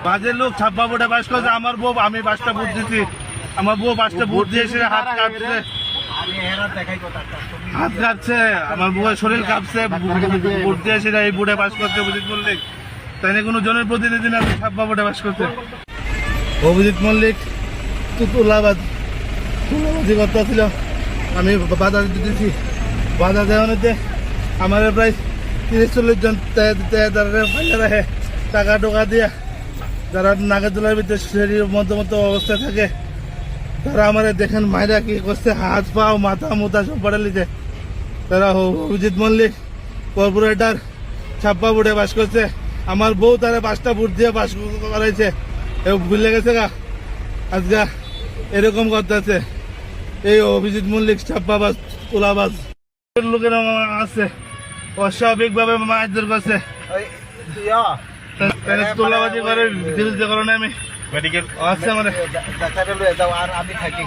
বাজে লোক ছাপ্পা ভোটে পাস করছে। আমার বউ, আমি 5টা ভোট দিচ্ছি, আমার বউ 5টা ভোট দিয়েছে, হাত কাঁপছে, হাত কাঁপছে, আমার বউয়ের শরীর কাঁপছে, ভোট দিয়েছে এই ভোটে পাস করতে অভিজিৎ মল্লিক। তাই না কোনো জনের প্রতিনিধি না ছাপ্পা ভোটে পাস করতে। অভিজিৎ মল্লিক তুলাবাজি করতে ছিল, আমি বাধা দিতেছি। বাধা দেওয়ানোতে আমার প্রায় 30-40 জন রাখে টাকা টোকা দিয়ে, যারা নাগাদোলার ভিতরে শরীর মধ্যমতো অবস্থায় থাকে, তারা আমার দেখেন মায়েরা কি করছে, হাত পাও মাথা মুথা সব পড়ে লিছে। তারা অভিজিৎ মল্লিক কর্পোরেটর ছাপ্পা ভোটে বাস করছে, আমার বউ তারা 5টা ভোট দিয়ে বাস করাইছে। ভুলে গেছে গা আজকে এরকম করতেছে এই অভিজিৎ মল্লিক ছাপ্পাবাজ তোলাবাজ লোকের আছে, অস্বাভাবিক ভাবে মারধর করছে, তোলাবাজি করে বিরুদ্ধে কারণে আমি মেডিকেল আছে আমার আর আমি থাকি